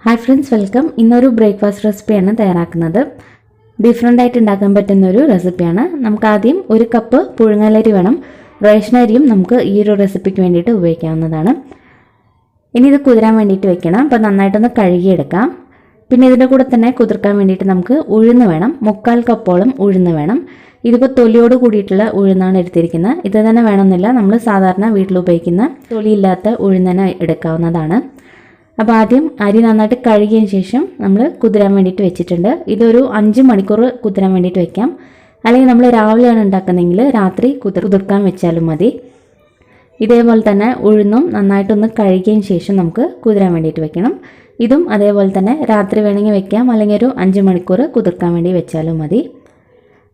Hi friends, welcome. ഇന്നൊരു breakfast റെസിപ്പിയാണ് തയ്യാറാക്കുന്നത്. ഡിഫറെൻ്റ് ആയിട്ട് ഉണ്ടാക്കാൻ പറ്റുന്നൊരു റെസിപ്പിയാണ്. നമുക്ക് ആദ്യം 1 കപ്പ് പുഴുങ്ങലരി വേണം. റേഷൻ അരിയും നമുക്ക് ഈ ഒരു റെസിപ്പിക്ക് വേണ്ടിയിട്ട് ഉപയോഗിക്കാവുന്നതാണ്. ഇനി ഇത് കുതിരാൻ വേണ്ടിയിട്ട് വെക്കണം. അപ്പോൾ നന്നായിട്ടൊന്ന് കഴുകിയെടുക്കാം. പിന്നെ ഇതിൻ്റെ കൂടെ തന്നെ കുതിർക്കാൻ വേണ്ടിയിട്ട് നമുക്ക് ഉഴുന്ന് വേണം. 3/4 കപ്പോളം ഉഴുന്ന് വേണം. ഇതിപ്പോൾ തൊലിയോട് കൂടിയിട്ടുള്ള ഉഴുന്നാണ് എടുത്തിരിക്കുന്നത്. ഇത് തന്നെ വേണമെന്നില്ല, നമ്മൾ സാധാരണ വീട്ടിൽ ഉപയോഗിക്കുന്ന തൊലിയില്ലാത്ത ഉഴുന്നനെ എടുക്കാവുന്നതാണ്. അപ്പോൾ ആദ്യം അരി നന്നായിട്ട് കഴുകിയതിന് ശേഷം നമ്മൾ കുതിരാൻ വേണ്ടിയിട്ട് വെച്ചിട്ടുണ്ട്. ഇതൊരു 5 മണിക്കൂർ കുതിരാൻ വേണ്ടിയിട്ട് വെക്കാം. അല്ലെങ്കിൽ നമ്മൾ രാവിലെയാണ് ഉണ്ടാക്കുന്നതെങ്കിൽ രാത്രി കുതിർക്കാൻ വെച്ചാലും മതി. ഇതേപോലെ തന്നെ ഉഴുന്നും നന്നായിട്ടൊന്ന് കഴുകിയതിന് ശേഷം നമുക്ക് കുതിരാൻ വേണ്ടിയിട്ട് വെക്കണം. ഇതും അതേപോലെ തന്നെ രാത്രി വേണമെങ്കിൽ വെക്കാം, അല്ലെങ്കിൽ ഒരു 5 മണിക്കൂർ കുതിർക്കാൻ വേണ്ടി വെച്ചാലും മതി.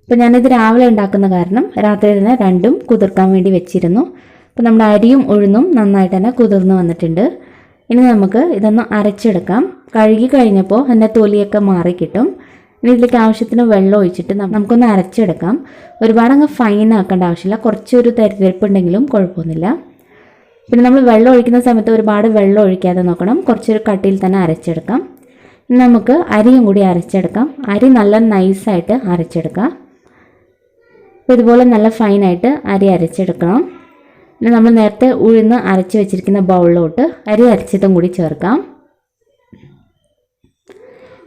അപ്പോൾ ഞാനിത് രാവിലെ ഉണ്ടാക്കുന്ന കാരണം രാത്രി തന്നെ രണ്ടും കുതിർക്കാൻ വേണ്ടി വെച്ചിരുന്നു. അപ്പോൾ നമ്മുടെ അരിയും ഉഴുന്നും നന്നായിട്ട് തന്നെ കുതിർന്ന് വന്നിട്ടുണ്ട്. ഇനി നമുക്ക് ഇതൊന്ന് അരച്ചെടുക്കാം. കഴുകി കഴിഞ്ഞപ്പോൾ അതിൻ്റെ തൊലിയൊക്കെ മാറി കിട്ടും. ഇനി ഇതിലേക്ക് ആവശ്യത്തിന് വെള്ളം ഒഴിച്ചിട്ട് നമുക്കൊന്ന് അരച്ചെടുക്കാം. ഒരുപാടങ്ങ് ഫൈൻ ആക്കേണ്ട ആവശ്യമില്ല, കുറച്ചൊരു തരിതരിപ്പുണ്ടെങ്കിലും കുഴപ്പമൊന്നുമില്ല. പിന്നെ നമ്മൾ വെള്ളം ഒഴിക്കുന്ന സമയത്ത് ഒരുപാട് വെള്ളം ഒഴിക്കാതെ നോക്കണം, കുറച്ചൊരു കട്ടിയിൽ തന്നെ അരച്ചെടുക്കാം. ഇനി നമുക്ക് അരിയും കൂടി അരച്ചെടുക്കാം. അരി നല്ല നൈസായിട്ട് അരച്ചെടുക്കാം. അപ്പോൾ ഇതുപോലെ നല്ല ഫൈനായിട്ട് അരി അരച്ചെടുക്കണം. പിന്നെ നമ്മൾ നേരത്തെ ഉഴുന്ന് അരച്ച് വെച്ചിരിക്കുന്ന ബൗളിലോട്ട് അരി അരച്ചതും കൂടി ചേർക്കാം.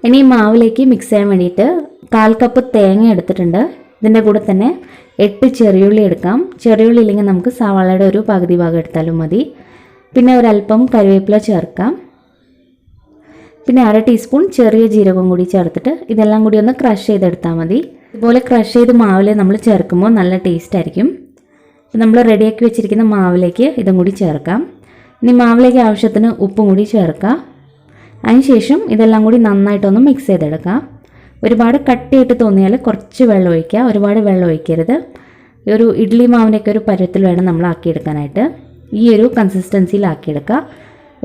ഇനി ഈ മാവിലേക്ക് മിക്സ് ചെയ്യാൻ വേണ്ടിയിട്ട് 1/4 കപ്പ് തേങ്ങ എടുത്തിട്ടുണ്ട്. ഇതിൻ്റെ കൂടെ തന്നെ 8 ചെറിയുള്ളി എടുക്കാം. ചെറിയുള്ളി ഇല്ലെങ്കിൽ നമുക്ക് സവാളയുടെ ഒരു പകുതി ഭാഗം എടുത്താലും മതി. പിന്നെ ഒരല്പം കറിവേപ്പില ചേർക്കാം. പിന്നെ 1/2 ടീസ്പൂൺ ചെറിയ ജീരകം കൂടി ചേർത്തിട്ട് ഇതെല്ലാം കൂടി ഒന്ന് ക്രഷ് ചെയ്തെടുത്താൽ മതി. ഇതുപോലെ ക്രഷ് ചെയ്ത് മാവിൽ നമ്മൾ ചേർക്കുമ്പോൾ നല്ല ടേസ്റ്റ് ആയിരിക്കും. അപ്പോൾ നമ്മൾ റെഡിയാക്കി വെച്ചിരിക്കുന്ന മാവിലേക്ക് ഇതും കൂടി ചേർക്കാം. ഇനി മാവിലേക്ക് ആവശ്യത്തിന് ഉപ്പും കൂടി ചേർക്കാം. അതിനുശേഷം ഇതെല്ലാം കൂടി നന്നായിട്ടൊന്ന് മിക്സ് ചെയ്തെടുക്കാം. ഒരുപാട് കട്ടിയായിട്ട് തോന്നിയാൽ കുറച്ച് വെള്ളം ഒഴിക്കുക, ഒരുപാട് വെള്ളം ഒഴിക്കരുത്. ഒരു ഇഡ്ഡലി മാവിൻ്റെയൊക്കെ ഒരു പരുവത്തിൽ വേണം നമ്മൾ ആക്കിയെടുക്കാനായിട്ട്. ഈ ഒരു കൺസിസ്റ്റൻസിയിലാക്കിയെടുക്കുക,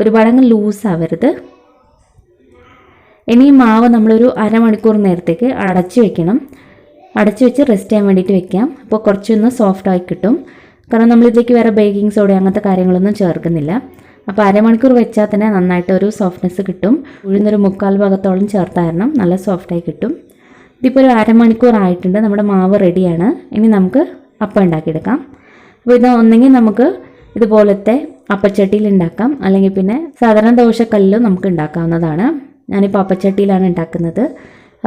ഒരുപാടങ്ങ് ലൂസ് ആവരുത്. ഇനി ഈ മാവ് നമ്മളൊരു അരമണിക്കൂർ നേരത്തേക്ക് അടച്ചു വെക്കണം. അടച്ചു വെച്ച് റെസ്റ്റ് ചെയ്യാൻ വേണ്ടിയിട്ട് വെക്കാം. അപ്പോൾ കുറച്ചൊന്ന് സോഫ്റ്റായി കിട്ടും. കാരണം നമ്മളിതിലേക്ക് വേറെ ബേക്കിംഗ് സോഡ അങ്ങനത്തെ കാര്യങ്ങളൊന്നും ചേർക്കുന്നില്ല. അപ്പോൾ അരമണിക്കൂർ വെച്ചാൽ തന്നെ നന്നായിട്ട് ഒരു സോഫ്റ്റ്നെസ് കിട്ടും. ഉഴുന്നൊരു 3/4 ഭാഗത്തോളം ചേർത്താരണം നല്ല സോഫ്റ്റായി കിട്ടും. ഇതിപ്പോൾ ഒരു അരമണിക്കൂർ ആയിട്ടുണ്ട്. നമ്മുടെ മാവ് റെഡിയാണ്. ഇനി നമുക്ക് അപ്പം ഉണ്ടാക്കിയെടുക്കാം. അപ്പോൾ ഇത് ഒന്നെങ്കിൽ നമുക്ക് ഇതുപോലത്തെ അപ്പച്ചട്ടിയിൽ ഉണ്ടാക്കാം, അല്ലെങ്കിൽ പിന്നെ സാധാരണ ദോശക്കല്ലിലും നമുക്ക് ഉണ്ടാക്കാവുന്നതാണ്. ഞാനിപ്പോൾ അപ്പച്ചട്ടിയിലാണ് ഉണ്ടാക്കുന്നത്.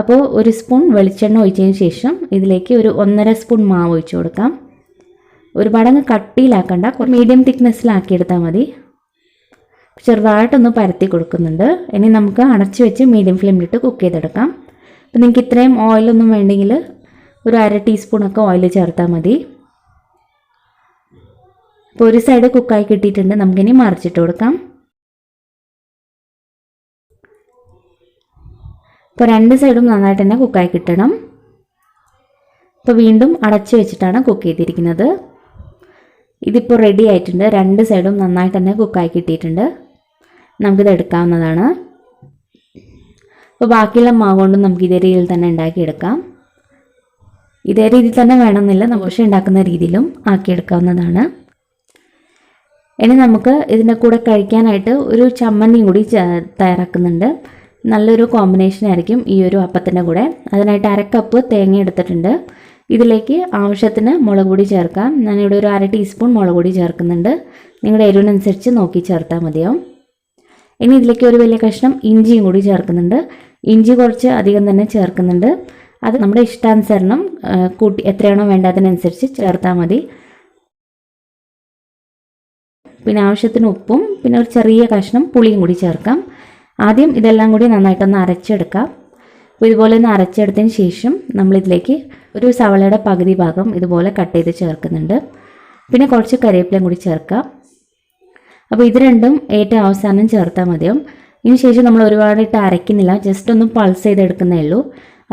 അപ്പോൾ 1 സ്പൂൺ വെളിച്ചെണ്ണ ഒഴിച്ചതിന് ശേഷം ഇതിലേക്ക് ഒരു 1.5 സ്പൂൺ മാവ് ഒഴിച്ചു കൊടുക്കാം. ഒരുപാടങ്ങ് കട്ടിയിലാക്കണ്ട, മീഡിയം തിക്നെസ്സിലാക്കിയെടുത്താൽ മതി. ചെറുതായിട്ടൊന്ന് പരത്തി കൊടുക്കുന്നുണ്ട്. ഇനി നമുക്ക് അടച്ചു വെച്ച് മീഡിയം ഫ്ലെയിമിലിട്ട് കുക്ക് ചെയ്തെടുക്കാം. അപ്പോൾ നിങ്ങൾക്ക് ഇത്രയും ഓയിലൊന്നും വേണ്ടെങ്കിൽ ഒരു 1/2 ടീസ്പൂണൊക്കെ ഓയിൽ ചേർത്താൽ മതി. അപ്പോൾ ഒരു സൈഡ് കുക്കായി കിട്ടിയിട്ടുണ്ട്. നമുക്കിനി മറിച്ചിട്ട് കൊടുക്കാം. ഇപ്പോൾ 2 സൈഡും നന്നായിട്ട് തന്നെ കുക്കായി കിട്ടണം. ഇപ്പോൾ വീണ്ടും അടച്ചു വെച്ചിട്ടാണ് കുക്ക് ചെയ്തിരിക്കുന്നത്. ഇതിപ്പോൾ റെഡി ആയിട്ടുണ്ട്. 2 സൈഡും നന്നായിട്ട് തന്നെ കുക്കായി കിട്ടിയിട്ടുണ്ട്. നമുക്കിത് എടുക്കാവുന്നതാണ്. അപ്പോൾ ബാക്കിയുള്ള മാവ് കൊണ്ടും നമുക്ക് ഇതേ രീതിയിൽ തന്നെ ഉണ്ടാക്കിയെടുക്കാം. ഇതേ രീതിയിൽ തന്നെ വേണമെന്നില്ല, ദോശ ഉണ്ടാക്കുന്ന രീതിയിലും ആക്കിയെടുക്കാവുന്നതാണ്. ഇനി നമുക്ക് ഇതിൻ്റെ കൂടെ കഴിക്കാനായിട്ട് ഒരു ചമ്മന്തിയും കൂടി തയ്യാറാക്കുന്നുണ്ട്. നല്ലൊരു കോമ്പിനേഷൻ ആയിരിക്കും ഈ ഒരു അപ്പത്തിൻ്റെ കൂടെ. അതിനായിട്ട് 1/2 കപ്പ് തേങ്ങ എടുത്തിട്ടുണ്ട്. ഇതിലേക്ക് ആവശ്യത്തിന് മുളക് പൊടി ചേർക്കാം. ഞാനിവിടെ ഒരു 1/2 ടീസ്പൂൺ മുളക് പൊടി ചേർക്കുന്നുണ്ട്. നിങ്ങളുടെ എരിവിനനുസരിച്ച് നോക്കി ചേർത്താൽ മതിയാവും. ഇനി ഇതിലേക്ക് ഒരു വലിയ കഷ്ണം ഇഞ്ചിയും കൂടി ചേർക്കുന്നുണ്ട്. ഇഞ്ചി കുറച്ച് അധികം തന്നെ ചേർക്കുന്നുണ്ട്. അത് നമ്മുടെ ഇഷ്ടാനുസരണം കൂട്ടി എത്രയാണോ വേണ്ടത് അതിനനുസരിച്ച് ചേർത്താൽ മതി. പിന്നെ ആവശ്യത്തിന് ഉപ്പും പിന്നെ ഒരു ചെറിയ കഷ്ണം പുളിയും കൂടി ചേർക്കാം. ആദ്യം ഇതെല്ലാം കൂടി നന്നായിട്ടൊന്ന് അരച്ചെടുക്കാം. അപ്പോൾ ഇതുപോലെ ഒന്ന് അരച്ചെടുത്തതിന് ശേഷം നമ്മളിതിലേക്ക് ഒരു സവാളയുടെ പകുതി ഭാഗം ഇതുപോലെ കട്ട് ചെയ്ത് ചേർക്കുന്നുണ്ട്. പിന്നെ കുറച്ച് കറിവേപ്പിലയും കൂടി ചേർക്കാം. അപ്പോൾ ഇത് രണ്ടും ഏറ്റവും അവസാനം ചേർത്താൽ മതിയാവും. ഇതിന് ശേഷം നമ്മൾ ഒരുപാടിട്ട് അരയ്ക്കുന്നില്ല, ജസ്റ്റ് ഒന്ന് പൾസ് ചെയ്തെടുക്കുന്നേ ഉള്ളൂ.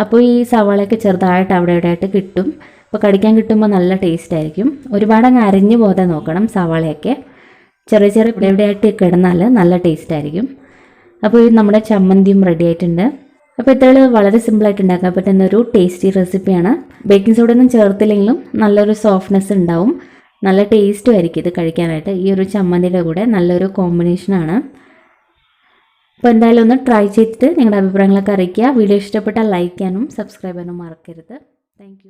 അപ്പോൾ ഈ സവാളയൊക്കെ ചെറുതായിട്ട് അവിടെ ഇവിടെയായിട്ട് കിട്ടും. അപ്പോൾ കടിക്കാൻ കിട്ടുമ്പോൾ നല്ല ടേസ്റ്റ് ആയിരിക്കും. ഒരുപാട് അങ്ങ് അരഞ്ഞു പോകാതെ നോക്കണം. സവാളയൊക്കെ ചെറിയ ചെറിയ ഇവിടെ ഇവിടെയായിട്ട് കിടന്നാൽ നല്ല ടേസ്റ്റ് ആയിരിക്കും. അപ്പോൾ ഇത് നമ്മുടെ ചമ്മന്തിയും റെഡി ആയിട്ടുണ്ട്. അപ്പോൾ ഇത്രയുള്ള വളരെ സിമ്പിളായിട്ട് ഉണ്ടാക്കാൻ പറ്റുന്ന ഒരു ടേസ്റ്റി റെസിപ്പിയാണ്. ബേക്കിംഗ് സോഡ ഒന്നും ചേർത്തില്ലെങ്കിലും നല്ലൊരു സോഫ്റ്റ്നെസ് ഉണ്ടാവും, നല്ല ടേസ്റ്റും ആയിരിക്കും ഇത് കഴിക്കാനായിട്ട്. ഈ ഒരു ചമ്മന്തിയുടെ കൂടെ നല്ലൊരു കോമ്പിനേഷനാണ്. അപ്പോൾ എന്തായാലും ഒന്ന് ട്രൈ ചെയ്തിട്ട് നിങ്ങളുടെ അഭിപ്രായങ്ങളൊക്കെ അറിയിക്കുക. വീഡിയോ ഇഷ്ടപ്പെട്ടാൽ ലൈക്ക് ചെയ്യാനും സബ്സ്ക്രൈബ് ചെയ്യാനും മറക്കരുത്. താങ്ക്